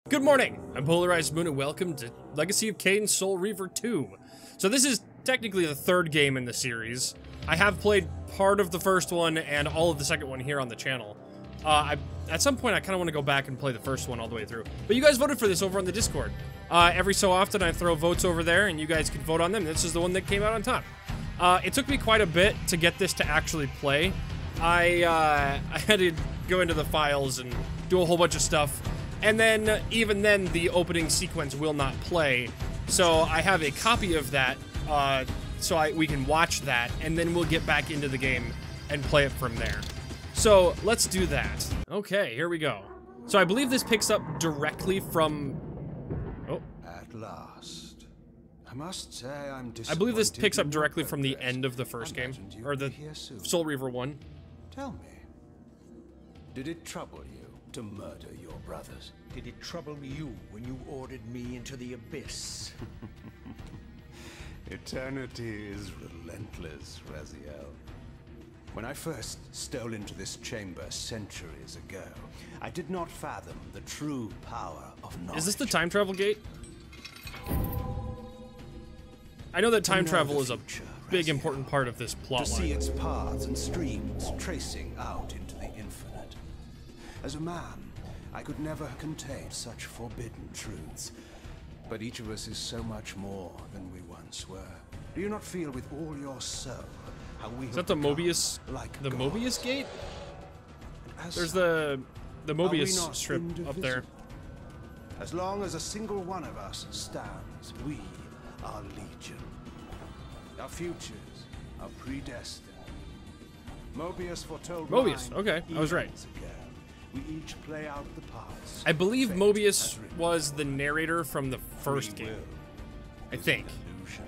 Good morning, I'm PolarizedMoon and welcome to Legacy of Kain Soul Reaver 2. So this is technically the third game in the series. I have played part of the first one and all of the second one here on the channel. At some point I kind of want to go back and play the first one all the way through. But you guys voted for this over on the Discord. Every so often I throw votes over there and you guys can vote on them. This is the one that came out on top. It took me quite a bit to get this to actually play. I had to go into the files and do a whole bunch of stuff. And then, even then, the opening sequence will not play. So I have a copy of that, so we can watch that, and then we'll get back into the game and play it from there. So let's do that. Okay, here we go. So I believe this picks up directly from... Oh. At last. I must say I'm disappointed. I believe this picks up directly from the end of the first game, or the Soul Reaver 1. Tell me, did it trouble you to murder your brothers? Did it trouble you when you ordered me into the abyss? Eternity is relentless, Raziel. When I first stole into this chamber centuries ago, I did not fathom the true power of knowledge. Is this the time travel gate? I know that time travel is a big important part of this plot line. To see its paths and streams tracing out into the infinite. As a man, I could never contain such forbidden truths. But each of us is so much more than we once were. Do you not feel with all your soul how we Is that the Mobius, like the gods? Mobius gate? As There's the Mobius not strip up indivisible? there. As long as a single one of us stands, we are legion. Our futures are predestined. Mobius foretold Mobius, mine okay, I was right. eons ago. We each play out the parts. I believe Fate Mobius has written. was the narrator from the first Free game. will I is think. an illusion.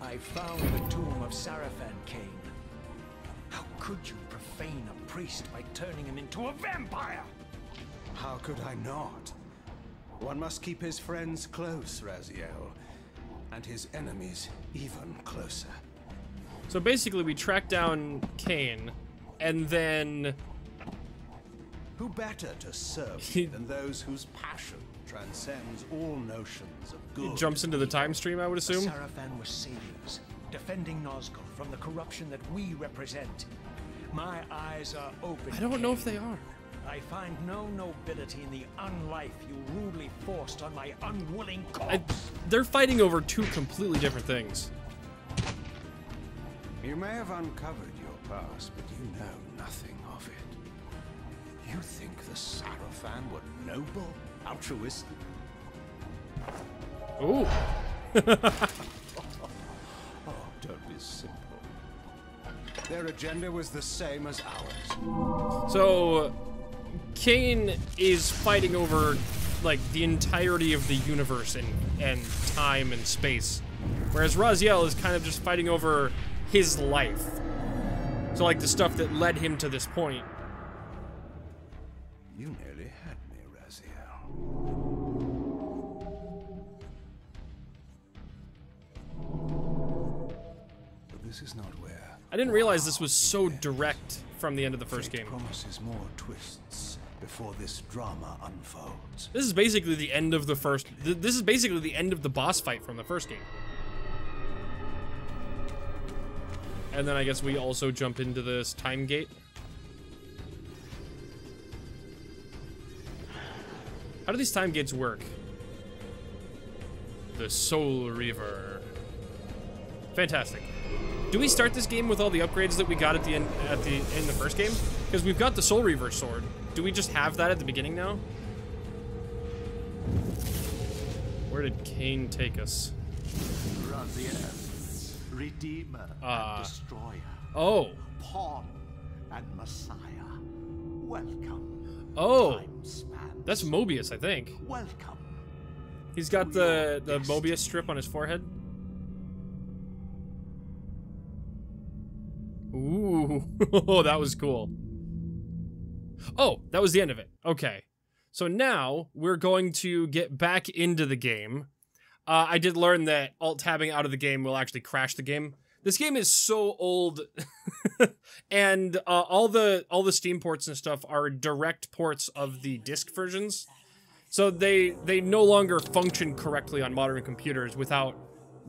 I found the tomb of Sarafan, Kain. How could you profane a priest by turning him into a vampire? How could I not? One must keep his friends close, Raziel, and his enemies even closer. So basically we track down Kain, and then... Who better to serve than those whose passion transcends all notions of good? He jumps into the time stream, I would The assume. Sarafan were saviors, defending Nazgul from the corruption that we represent. My eyes are open. I don't know if Kain. they are. I find no nobility in the unlife you rudely forced on my unwilling corpse. They're fighting over two completely different things. You may have uncovered your past, but you know nothing of it. You think the Sarafan were noble, altruistic? Ooh. Oh, don't be simple. Their agenda was the same as ours. So, Kain is fighting over, like, the entirety of the universe and time and space. Whereas Raziel is kind of just fighting over his life. So, like, the stuff that led him to this point. You nearly had me, Raziel. But this is not where. I didn't realize this was so direct from the end of the first Fate game. promises more twists before this drama unfolds. This is basically the end of the first... This is basically the end of the boss fight from the first game. And then I guess we also jump into this time gate. How do these time gates work? The Soul Reaver. Fantastic. Do we start this game with all the upgrades that we got at the end in the first game? Because we've got the Soul Reaver sword. Do we just have that at the beginning now? Where did Kain take us? Raziel, Redeemer and Destroyer. Oh. Pawn and Messiah. Welcome. Oh. Time spans. That's Mobius, I think. Welcome. He's got the Mobius strip on his forehead. Ooh. Oh, that was cool. Oh, that was the end of it. Okay. So now we're going to get back into the game. I did learn that alt-tabbing out of the game will actually crash the game. This game is so old, and all the Steam ports and stuff are direct ports of the disc versions, so they no longer function correctly on modern computers without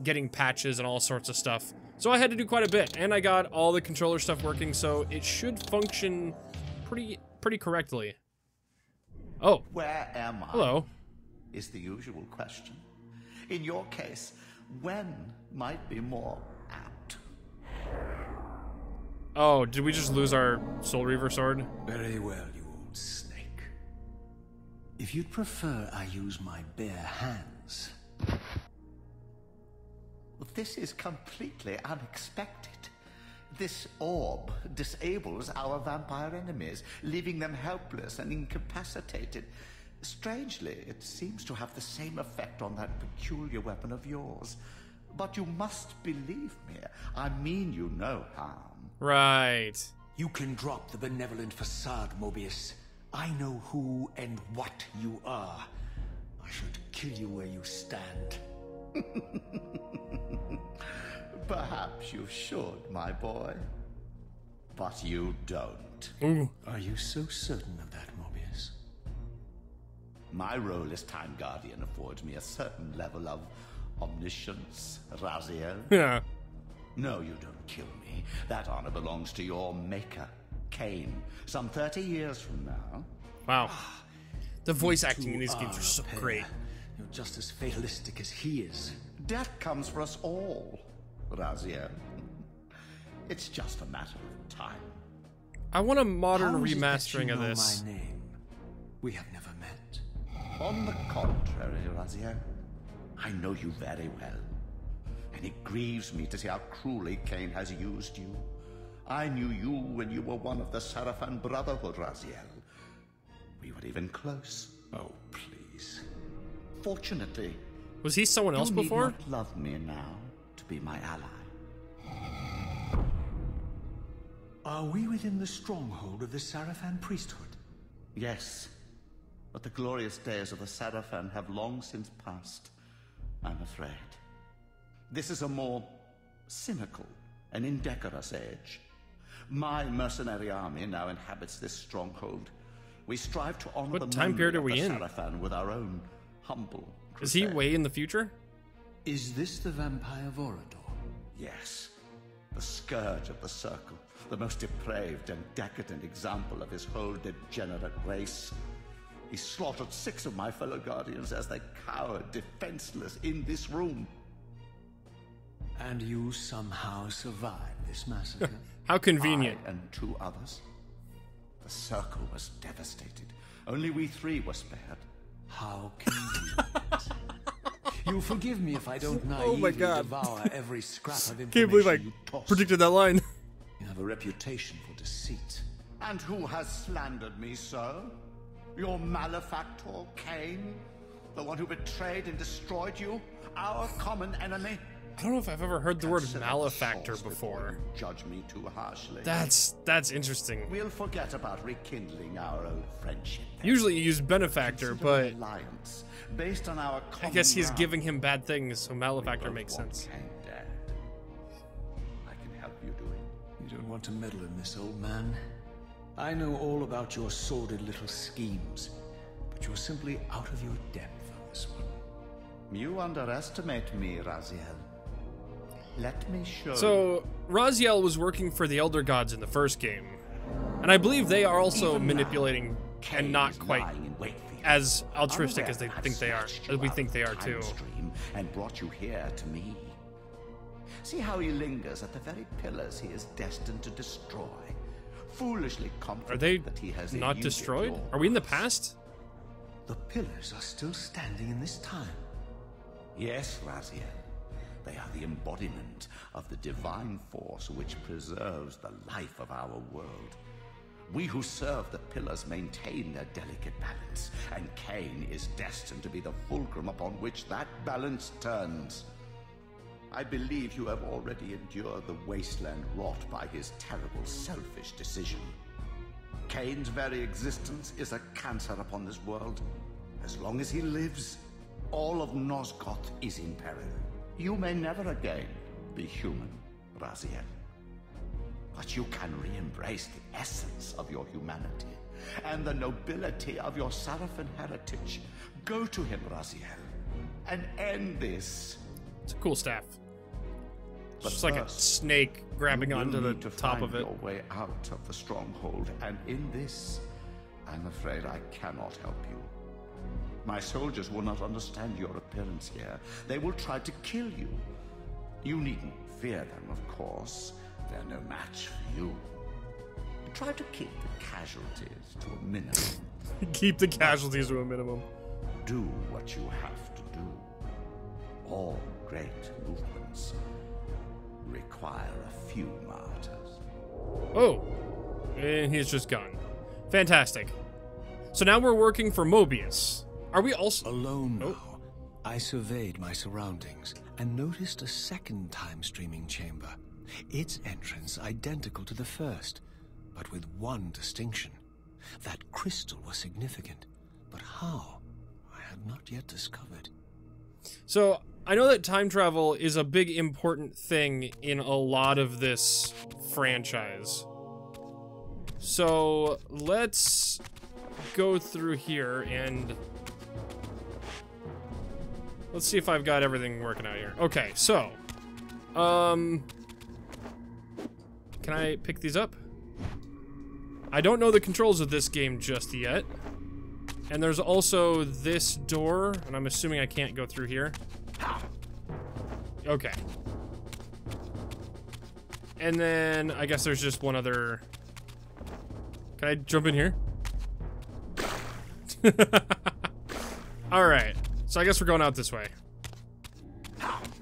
getting patches and all sorts of stuff. So I had to do quite a bit, and I got all the controller stuff working, so it should function pretty correctly. Oh, Where am I? hello. Is the usual question. In your case, when might be more apt. Oh, did we just lose our Soul Reaver sword? Very well, you old snake. If you'd prefer I use my bare hands. This is completely unexpected. This orb disables our vampire enemies, leaving them helpless and incapacitated. Strangely, it seems to have the same effect on that peculiar weapon of yours. But you must believe me. I mean you no harm. Right. You can drop the benevolent facade, Mobius. I know who and what you are. I should kill you where you stand. Perhaps you should, my boy. But you don't. Ooh. Are you so certain of that, Mobius? My role as Time Guardian affords me a certain level of omniscience, Raziel. Yeah. No, you don't kill me. That honor belongs to your maker, Kain, some 30 years from now. Wow. The voice acting in these games are so great. You're just as fatalistic as he is. Death comes for us all, Raziel. It's just a matter of time. I want a modern How is it that remastering you of know this. my name? We have never met. On the contrary, Raziel, I know you very well. And it grieves me to see how cruelly Kain has used you. I knew you when you were one of the Sarafan Brotherhood, Raziel. We were even close. Oh, please. Fortunately, Was he someone else you before? need not love me now to be my ally. Are we within the stronghold of the Sarafan priesthood? Yes, but the glorious days of the Sarafan have long since passed, I'm afraid. This is a more cynical and indecorous age. My mercenary army now inhabits this stronghold. We strive to honor What the time period memory are we of in? the Sarafan with our own humble Is he crusade. way in the future? Is this the vampire Vorador? Yes, the scourge of the Circle, the most depraved and decadent example of his whole degenerate race. He slaughtered 6 of my fellow Guardians as they cowered defenseless in this room. And you somehow survived this massacre? How convenient. I and 2 others. The Circle was devastated. Only we 3 were spared. How convenient. You'll forgive me if I don't Oh my naively God. devour every scrap of information Can't believe I you toss. predicted that line. You have a reputation for deceit. And who has slandered me so? Your malefactor, Kain? The one who betrayed and destroyed you? Our common enemy? I don't know if I've ever heard the word Consider the malefactor source before. you judge me too harshly. That's interesting. We'll forget about rekindling our old friendship. then. Usually you use benefactor, Consider but an alliance based on our I common guess he's ground. giving him bad things, so malefactor Both makes want sense. Kain dead. I can help you do it. You don't want to meddle in this, old man. I know all about your sordid little schemes, but you're simply out of your depth on this one. You underestimate me, Raziel. Let me show you. So, Raziel was working for the Elder Gods in the first game. And I believe they are also Even now, manipulating Kain and not is quite lying in wait for you. as altruistic Unaware as they I've think they are. snatched As you we out think of they the are time too. stream and brought you here to me. See how he lingers at the very pillars he is destined to destroy. Foolishly confident Are they that he has not eluded destroyed? your Are we in the wrath. past? The pillars are still standing in this time. Yes, Raziel. They are the embodiment of the divine force which preserves the life of our world. We who serve the pillars maintain their delicate balance, and Kain is destined to be the fulcrum upon which that balance turns. I believe you have already endured the wasteland wrought by his terrible, selfish decision. Kain's very existence is a cancer upon this world. As long as he lives, all of Nosgoth is in peril. You may never again be human, Raziel. But you can re-embrace the essence of your humanity and the nobility of your Sarafan heritage. Go to him, Raziel, and end this. It's a cool staff. It's But just like a first, snake grabbing you will onto the need to top find of it. your way out of the stronghold, and in this, I'm afraid I cannot help you. My soldiers will not understand your appearance here. They will try to kill you. You needn't fear them, of course. They're no match for you. Try to keep the casualties to a minimum. Keep the casualties to a minimum. Do what you have to do. All great movements require a few martyrs. Oh, and he's just gone. Fantastic. So now we're working for Mobius. Are we also Alone now, I surveyed my surroundings and noticed a second time-streaming chamber. Its entrance identical to the first, but with one distinction. That crystal was significant, but how? I had not yet discovered. So, I know that time travel is a big important thing in a lot of this franchise. So, let's go through here and let's see if I've got everything working out here. Okay, so, can I pick these up? I don't know the controls of this game just yet. And there's also this door, and I'm assuming I can't go through here. Okay. And then I guess there's just one other. Can I jump in here? Alright. So I guess we're going out this way.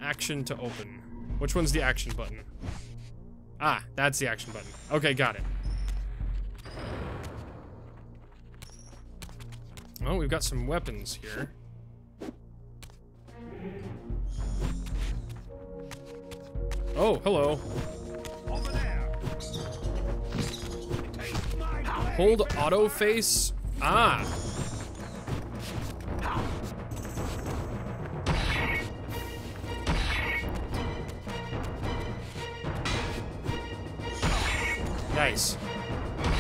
Action to open. Which one's the action button? Ah, that's the action button. Okay, got it. Oh, we've got some weapons here. Oh, hello. Over there. Hold auto face. Ah. Nice.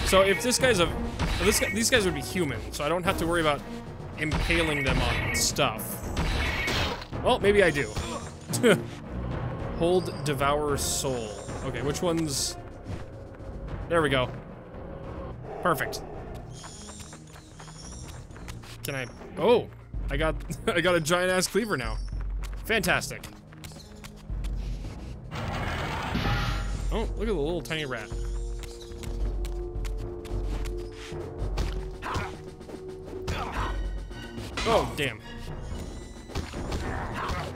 So if this guy's a, these guys would be human, so I don't have to worry about impaling them on stuff. Well, maybe I do. Hold devour soul. Okay, which one's? There we go. Perfect. Can I? Oh, I got I got a giant ass cleaver now. Fantastic. Oh, look at the little tiny rat. Oh, damn.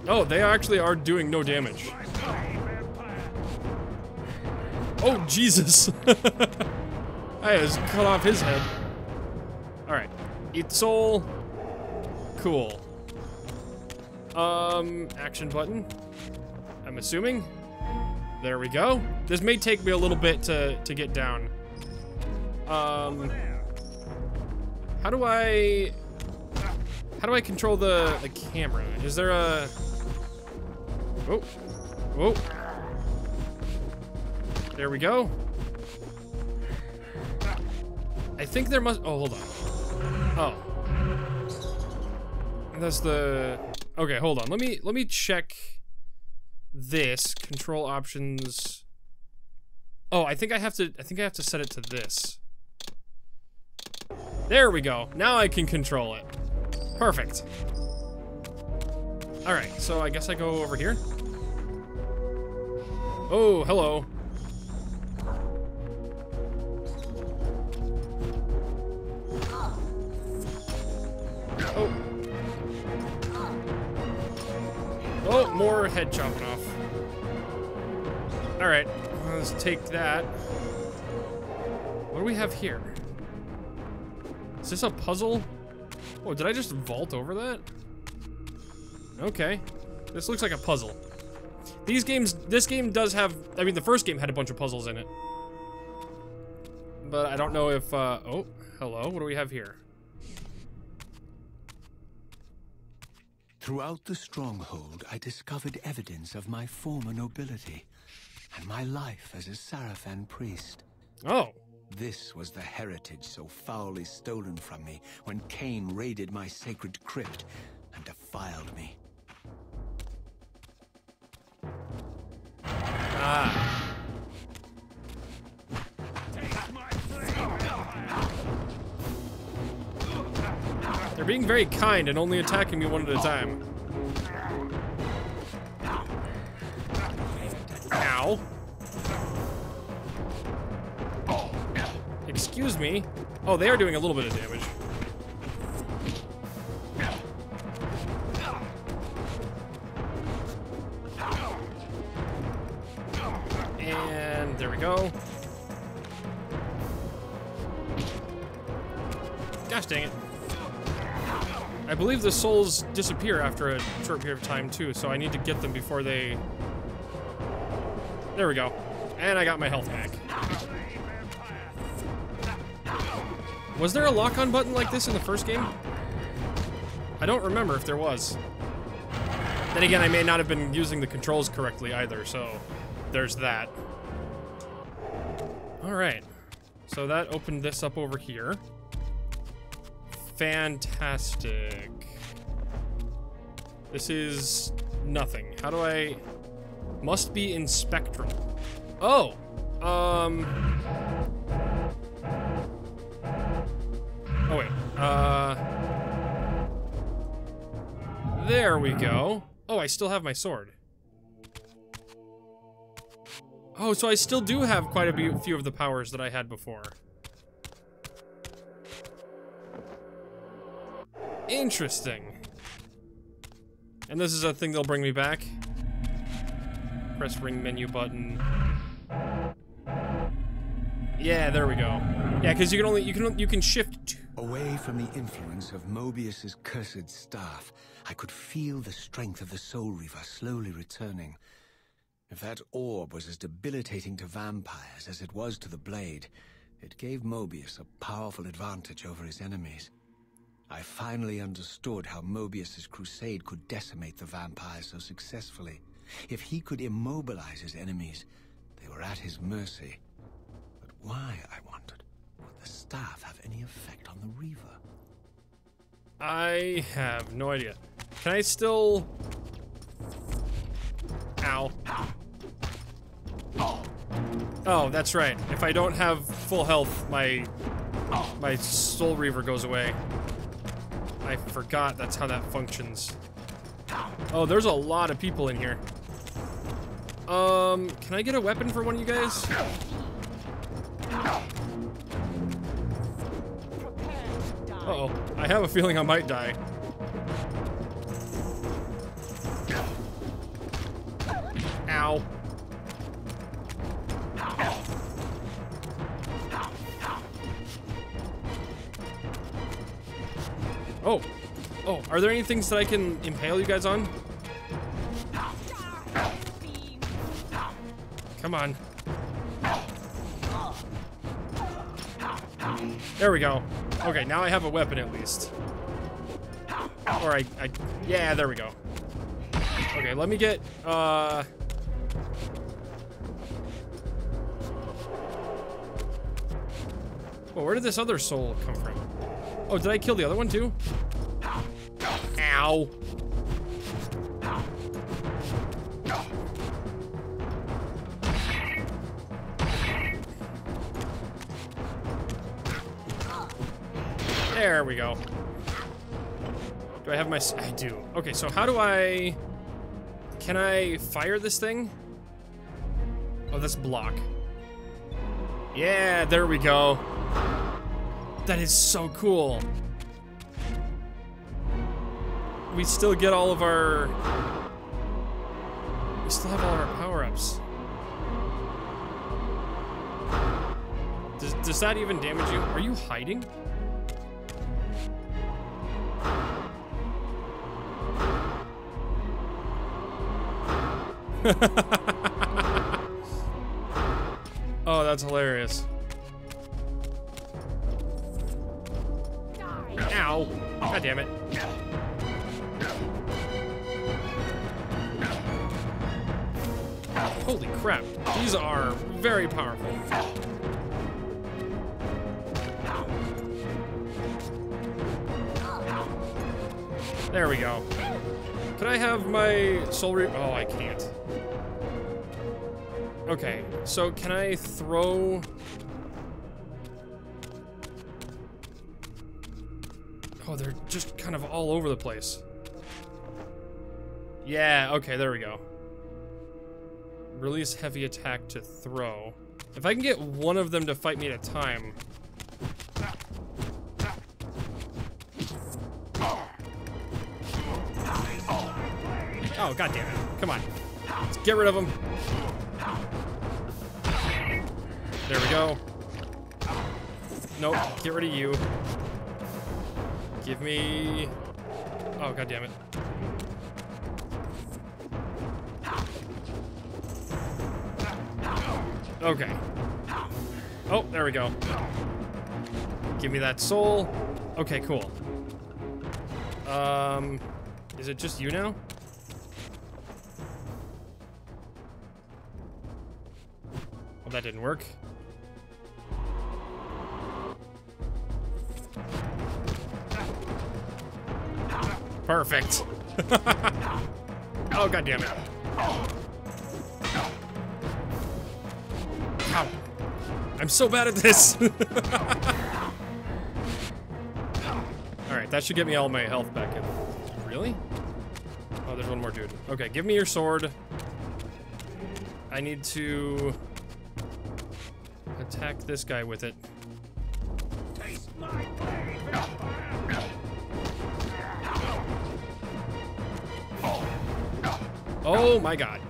Oh, they actually are doing no damage. Oh, Jesus. I just cut off his head. Alright. Eat soul. Cool. Action button. I'm assuming. There we go. This may take me a little bit to get down. How do I control the camera? Is there a... Oh. Oh. There we go. I think there must... Oh, hold on. Oh. That's the... Okay, hold on. Let me check this. Control options. Oh, I think I have to set it to this. There we go. Now I can control it. Perfect. All right, so I guess I go over here. Oh, hello. Oh. Oh, more head chopping off. All right, let's take that. What do we have here? Is this a puzzle? Oh, did I just vault over that? Okay. This looks like a puzzle. This game does have, I mean, the first game had a bunch of puzzles in it. But I don't know if, oh, hello, what do we have here? Throughout the stronghold, I discovered evidence of my former nobility. and my life as a Sarafan priest. Oh. This was the heritage so foully stolen from me when Kain raided my sacred crypt and defiled me. Ah. They're being very kind and only attacking me one at a time. Ow. Excuse me. Oh, they are doing a little bit of damage. And there we go. Gosh dang it. I believe the souls disappear after a short period of time too, so I need to get them before they... There we go. And I got my health back. Was there a lock-on button like this in the first game? I don't remember if there was. Then again, I may not have been using the controls correctly either, so there's that. Alright. So that opened this up over here. Fantastic. This is nothing. How do I... Must be in spectral. Oh! Oh, wait. There we go. Oh, I still have my sword. Oh, so I still do have quite a few of the powers that I had before. Interesting. And this is a thing that'll bring me back. Press ring menu button. Yeah, there we go. Yeah, because you can shift. Away from the influence of Mobius's cursed staff, I could feel the strength of the Soul Reaver slowly returning. If that orb was as debilitating to vampires as it was to the blade, it gave Mobius a powerful advantage over his enemies. I finally understood how Mobius's crusade could decimate the vampires so successfully. If he could immobilize his enemies, they were at his mercy. But why, I wondered, would the staff have any effect on the Reaver? I have no idea. Can I still... Ow. Oh, that's right. If I don't have full health, my Soul Reaver goes away. I forgot that's how that functions. Oh, there's a lot of people in here. Can I get a weapon for one of you guys? Uh-oh. I have a feeling I might die. Ow. Oh. Oh, are there any things that I can impale you guys on? Come on. There we go. Okay, now I have a weapon at least. Or yeah, there we go. Okay, let me get, well, where did this other soul come from? Oh, did I kill the other one too? Ow. There we go. Do I have my... I do. Okay, so how do I... Can I fire this thing? Oh, that's block. Yeah, there we go. That is so cool. We still get all of our... We still have all of our power-ups. Does that even damage you? Are you hiding? Oh, that's hilarious. Ow. God damn it. Holy crap. These are very powerful. There we go. Can I have my Soul Reaver? Oh, I can't. Okay, so can I throw... Oh, they're just kind of all over the place. Yeah, okay, there we go. Release heavy attack to throw. If I can get one of them to fight me at a time... Oh, god damn it. Come on. Let's get rid of them. There we go. Nope, get rid of you. Give me... Oh, god damn it. Okay. Oh, there we go. Give me that soul. Okay, cool. Is it just you now? Well, that didn't work. Perfect. Oh, god damn it. Ow. I'm so bad at this. Alright, that should get me all my health back in. Really? Oh, there's one more dude. Okay, give me your sword. I need to attack this guy with it. Taste my blade. Oh my god.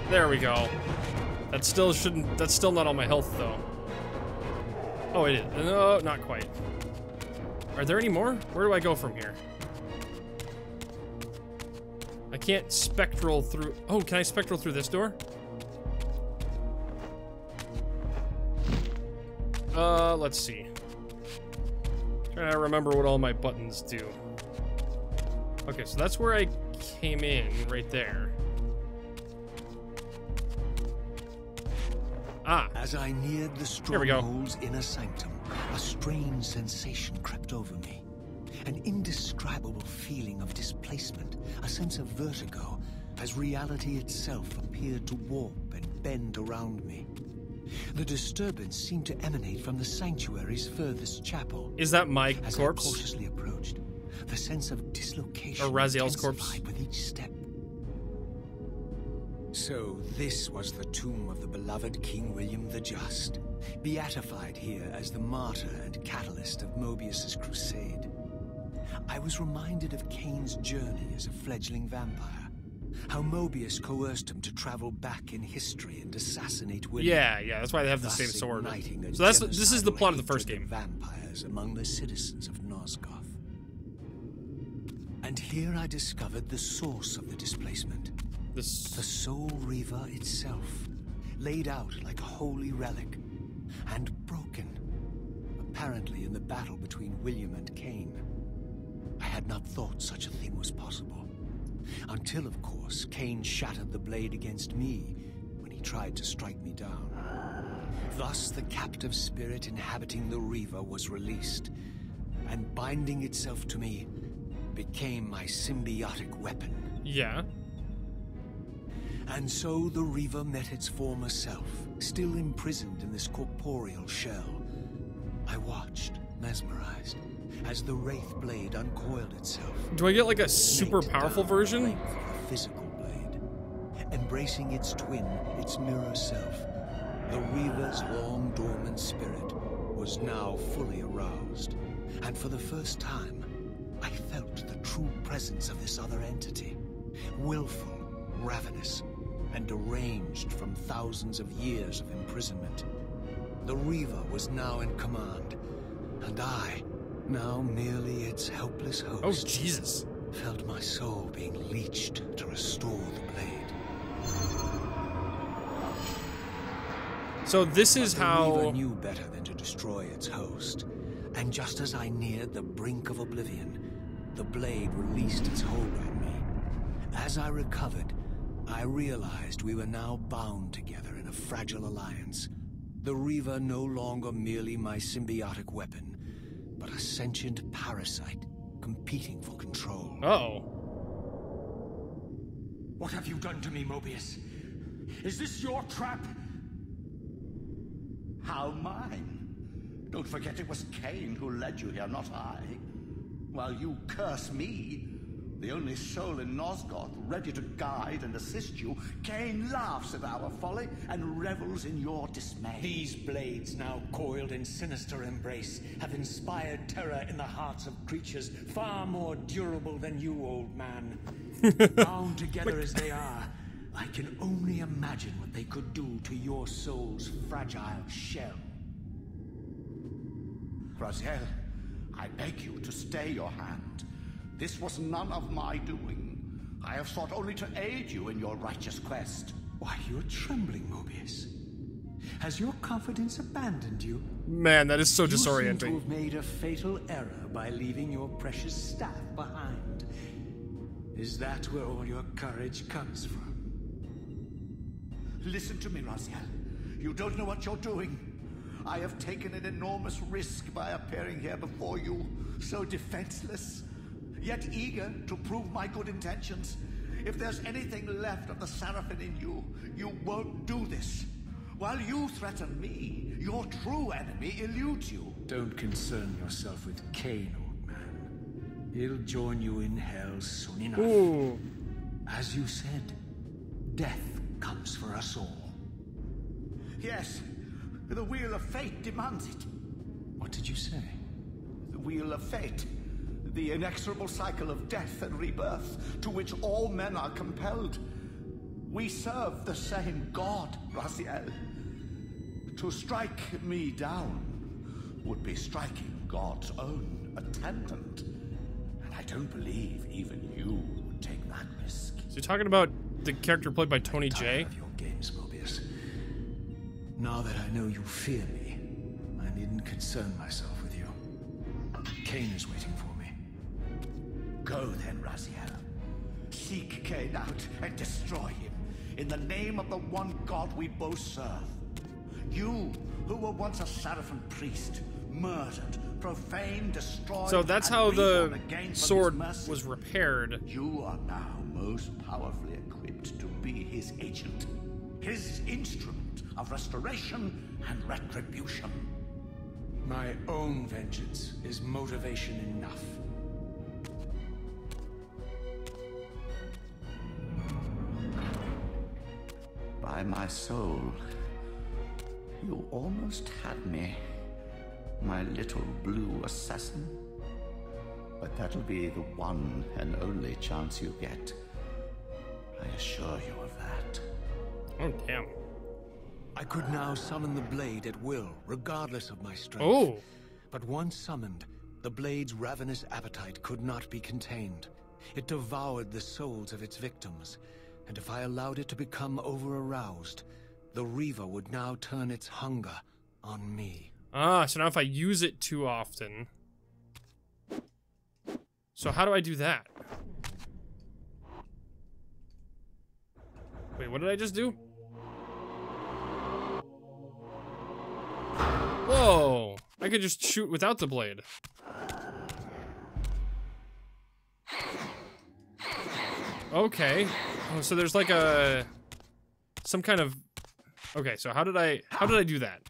There we go. That still shouldn't... That's still not all my health, though. Oh, it is. No, not quite. Are there any more? Where do I go from here? I can't spectral through... Oh, can I spectral through this door? Let's see. Trying to remember what all my buttons do. Okay, so that's where I came in, right there. Ah. As I neared the stronghold's inner sanctum, a strange sensation crept over me. An indescribable feeling of displacement, a sense of vertigo, as reality itself appeared to warp and bend around me. The disturbance seemed to emanate from the sanctuary's furthest chapel. Is that my As corpse? I cautiously approached, the sense of dislocation Or Raziel's corpse? intensified with each step. So this was the tomb of the beloved King William the Just, beatified here as the martyr and catalyst of Mobius's crusade. I was reminded of Kain's journey as a fledgling vampire, how Mobius coerced him to travel back in history and assassinate William. Yeah, that's why they have the same thus sword. igniting a So this is the plot of the genocidal first hatred game. of vampires among the citizens of Nosgoth. And here I discovered the source of the displacement. The Soul Reaver itself, laid out like a holy relic, and broken, apparently in the battle between William and Kain. I had not thought such a thing was possible. Until, of course, Kain shattered the blade against me when he tried to strike me down. Thus, the captive spirit inhabiting the Reaver was released, and binding itself to me became my symbiotic weapon. Yeah. And so the Reaver met its former self, still imprisoned in this corporeal shell. I watched, mesmerized, as the Wraith blade uncoiled itself. Do I get like a super powerful version? A physical blade. Embracing its twin, its mirror self, the Reaver's long dormant spirit was now fully aroused. And for the first time, I felt the true presence of this other entity. Willful, ravenous, and deranged from thousands of years of imprisonment. The Reaver was now in command, and I, now merely its helpless host, Oh, Jesus. felt my soul being leached to restore the blade. So this is The how... Reaver knew better than to destroy its host, and just as I neared the brink of oblivion, the blade released its hold on me. As I recovered, I realized we were now bound together in a fragile alliance. The Reaver no longer merely my symbiotic weapon, but a sentient parasite competing for control. Uh-oh. What have you done to me, Mobius? Is this your trap? How mine? Don't forget it was Kain who led you here, not I. While you curse me, the only soul in Nosgoth ready to guide and assist you, Kain laughs at our folly and revels in your dismay. These blades, now coiled in sinister embrace, have inspired terror in the hearts of creatures far more durable than you, old man. Bound together as they are, I can only imagine what they could do to your soul's fragile shell. Raziel, I beg you to stay your hand. This was none of my doing. I have sought only to aid you in your righteous quest. Why, you're trembling, Mobius. Has your confidence abandoned you? Man, that is so You disorienting. seem to have made a fatal error by leaving your precious staff behind. Is that where all your courage comes from? Listen to me, Raziel. You don't know what you're doing. I have taken an enormous risk by appearing here before you, so defenseless, yet eager to prove my good intentions. If there's anything left of the Seraphim in you, you won't do this. While you threaten me, your true enemy eludes you. Don't concern yourself with Kain, old man. He'll join you in hell soon enough. Ooh. As you said, death comes for us all. Yes, the Wheel of Fate demands it. What did you say? The Wheel of Fate. The inexorable cycle of death and rebirth to which all men are compelled. We serve the same God, Raziel. To strike me down would be striking God's own attendant. And I don't believe even you would take that risk. So you're talking about the character played by Tony J? Tired of your games, Mobius. Now that I know you fear me, I needn't concern myself with you. Kain is waiting for me. Go then, Raziel. Seek Kain out and destroy him in the name of the one God we both serve. You, who were once a Seraphim priest, murdered, profaned, destroyed. So that's and how the reborn again from sword his mercy. was repaired. You are now most powerfully equipped to be his agent, his instrument of restoration and retribution. My own vengeance is motivation enough. By my soul, you almost had me, my little blue assassin. But that'll be the one and only chance you get. I assure you of that. Oh, damn. I could now summon the blade at will, regardless of my strength. Oh. But once summoned, the blade's ravenous appetite could not be contained. It devoured the souls of its victims, and if I allowed it to become over-aroused, the Reaver would now turn its hunger on me. Ah, so now if I use it too often... So how do I do that? Wait, what did I just do? Whoa! I could just shoot without the blade. Okay. Oh, so there's like a... some kind of... Okay, so how did I do that?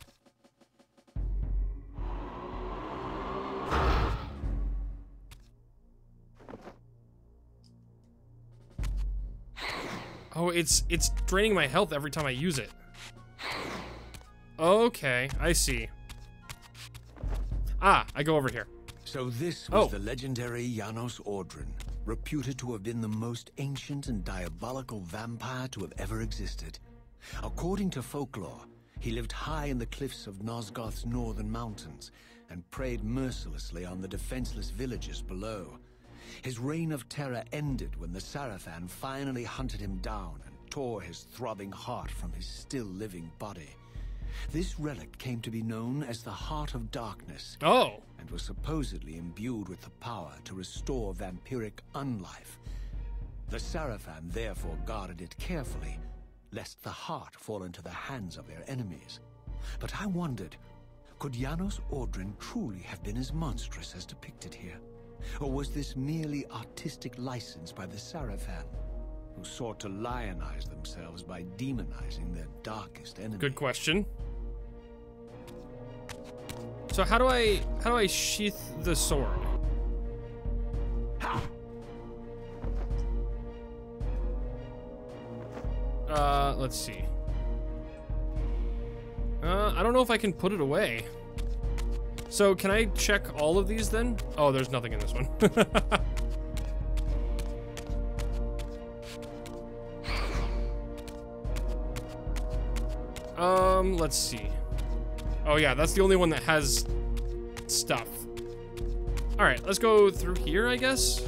Oh, it's draining my health every time I use it. Okay, I see. Ah, I go over here. So this was the legendary Janos Ordrin, reputed to have been the most ancient and diabolical vampire to have ever existed. According to folklore, he lived high in the cliffs of Nosgoth's northern mountains and preyed mercilessly on the defenseless villagers below. His reign of terror ended when the Seraphim finally hunted him down and tore his throbbing heart from his still-living body. This relic came to be known as the Heart of Darkness. Oh. and was supposedly imbued with the power to restore vampiric unlife. The Sarafan therefore guarded it carefully, lest the heart fall into the hands of their enemies. But I wondered, could Janos Ordrin truly have been as monstrous as depicted here? Or was this merely artistic license by the Sarafan, who sought to lionize themselves by demonizing their darkest enemy? Good question. So how do I sheath the sword? Let's see. I don't know if I can put it away. So can I check all of these then? Oh, there's nothing in this one. Let's see. Oh yeah, that's the only one that has stuff. All right, let's go through here, I guess.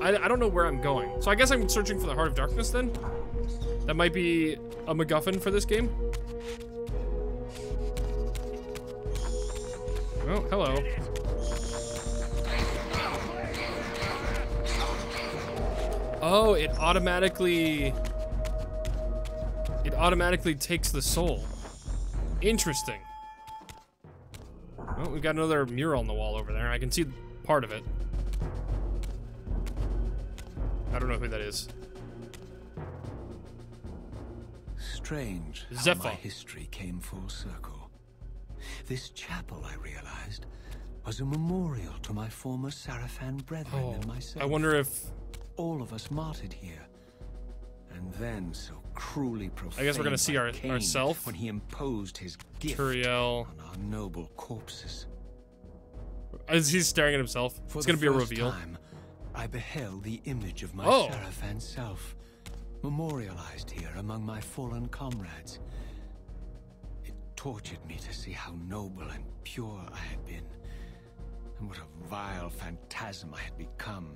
I don't know where I'm going. So I guess I'm searching for the Heart of Darkness then. That might be a MacGuffin for this game. Oh, hello. Oh, it automatically takes the soul. Interesting. Oh, we've got another mural on the wall over there. I can see part of it. I don't know who that is. Strange how Zephyr. my history came full circle. This chapel, I realized, was a memorial to my former Sarafan brethren and myself. I wonder if... All of us martyred here. And then so cruelly profaned I guess we're gonna see by Kain ourself. when he imposed his gift Turiel. on our noble corpses. As he's staring at himself. For It's the gonna be a first reveal. time, I beheld the image of my Oh. Sarafan self, memorialized here among my fallen comrades. It tortured me to see how noble and pure I had been, and what a vile phantasm I had become.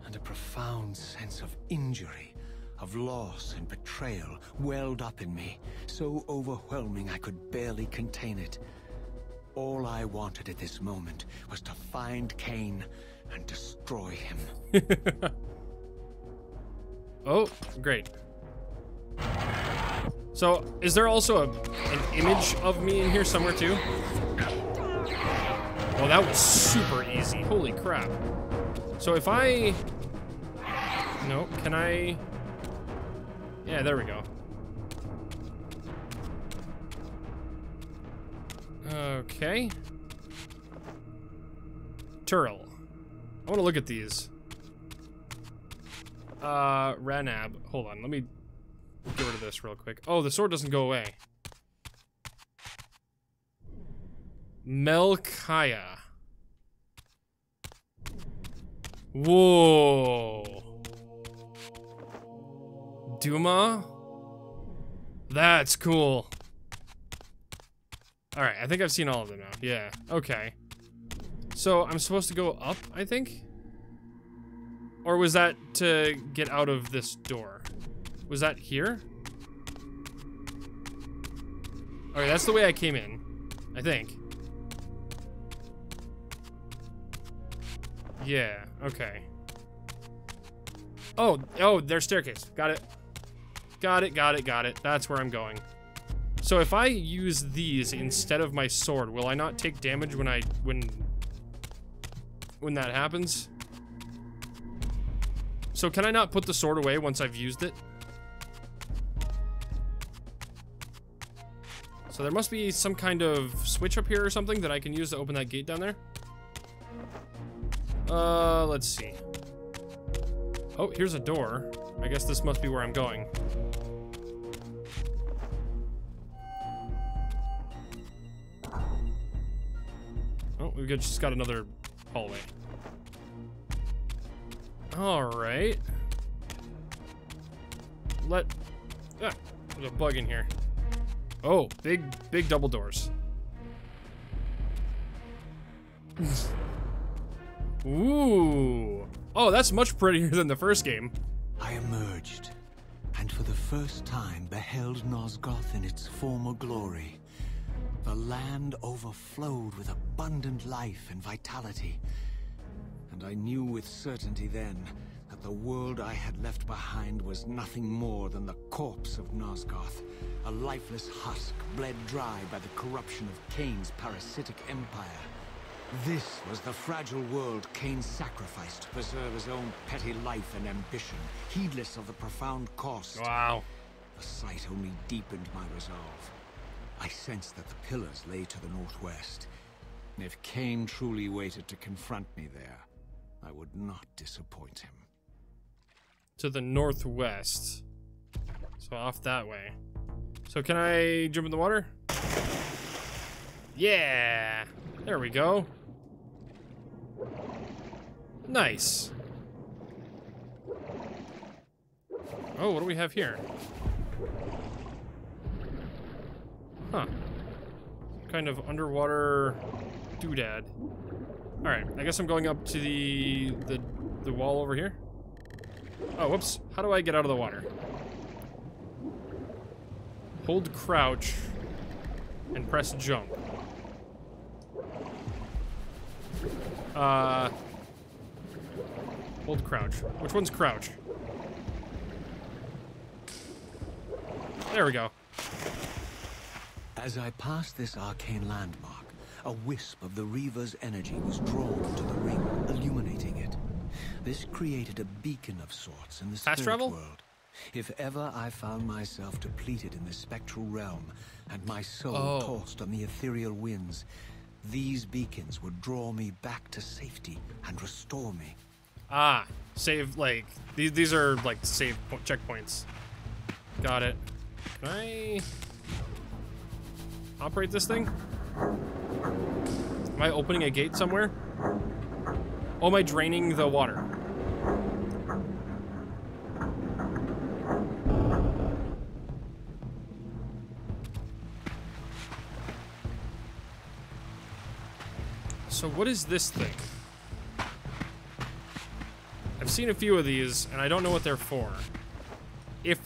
And a profound sense of injury, of loss and betrayal welled up in me, so overwhelming I could barely contain it. All I wanted at this moment was to find Kain and destroy him. Oh, great. So, is there also an image of me in here somewhere too? Oh, that was super easy. Holy crap. So if I... No, can I... Yeah, there we go. Okay. Turiel. I want to look at these. Ranab. Hold on, let me get rid of this real quick. Oh, the sword doesn't go away. Melkaya. Whoa. Duma? That's cool. Alright, I think I've seen all of them now. Yeah, okay. So, I'm supposed to go up, I think? Or was that to get out of this door? Was that here? Alright, that's the way I came in. I think. Yeah, okay. Oh, there's staircase. Got it. Got it. That's where I'm going. So if I use these instead of my sword, will I not take damage when that happens? So can I not put the sword away once I've used it? So there must be some kind of switch up here or something that I can use to open that gate down there. Let's see. Oh, here's a door. I guess this must be where I'm going. Oh, we've just got another hallway. Alright. There's a bug in here. Oh, big double doors. Ooh. Oh, that's much prettier than the first game. I emerged, and for the first time beheld Nosgoth in its former glory. The land overflowed with abundant life and vitality. And I knew with certainty then that the world I had left behind was nothing more than the corpse of Nosgoth, a lifeless husk bled dry by the corruption of Kain's parasitic empire. This was the fragile world Kain sacrificed to preserve his own petty life and ambition, heedless of the profound cost. Wow. The sight only deepened my resolve. I sensed that the pillars lay to the northwest. And if Kain truly waited to confront me there, I would not disappoint him. To the northwest. So off that way. So can I jump in the water? Yeah! There we go. Nice. Oh, what do we have here? Huh. Some kind of underwater doodad. Alright, I guess I'm going up to the wall over here. Oh, whoops. How do I get out of the water? Hold crouch and press jump. Hold crouch. Which one's crouch? There we go. As I passed this arcane landmark, a wisp of the Reaver's energy was drawn into the ring, illuminating it. This created a beacon of sorts in the Fast spirit travel? world. If ever I found myself depleted in the spectral realm, and my soul tossed on the ethereal winds, these beacons would draw me back to safety and restore me. Ah, save, like, these are, like, save checkpoints. Got it. Can I operate this thing? Am I opening a gate somewhere? Oh, am I draining the water? So what is this thing? I've seen a few of these, and I don't know what they're for. If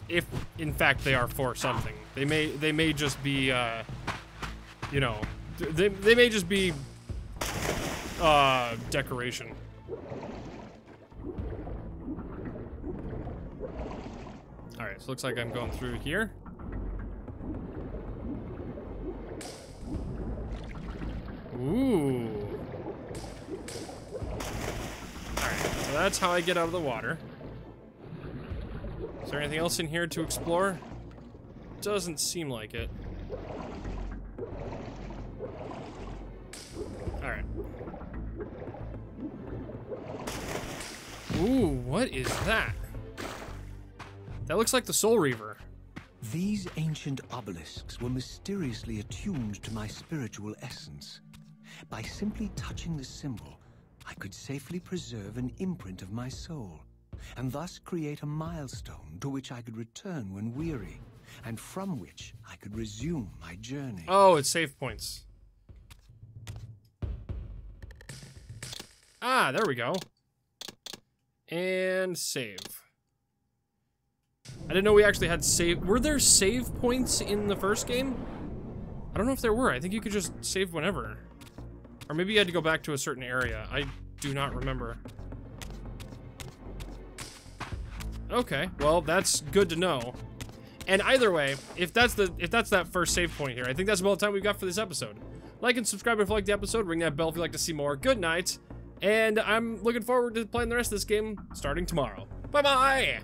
in fact they are for something, they may just be, you know, they may just be decoration. All right, so looks like I'm going through here. Ooh. Alright, so that's how I get out of the water. Is there anything else in here to explore? Doesn't seem like it. Alright. Ooh, what is that? That looks like the Soul Reaver. These ancient obelisks were mysteriously attuned to my spiritual essence. By simply touching the symbol, I could safely preserve an imprint of my soul, and thus create a milestone to which I could return when weary, and from which I could resume my journey. Oh, it's save points. Ah, there we go. And save. I didn't know we actually had save. Were there save points in the first game? I don't know if there were. I think you could just save whenever. Or maybe you had to go back to a certain area. I do not remember. Okay, well, that's good to know. And either way, if that's that first save point here, I think that's about the time we've got for this episode. Like and subscribe if you like the episode, ring that bell if you'd like to see more. Good night, and I'm looking forward to playing the rest of this game starting tomorrow. Bye-bye!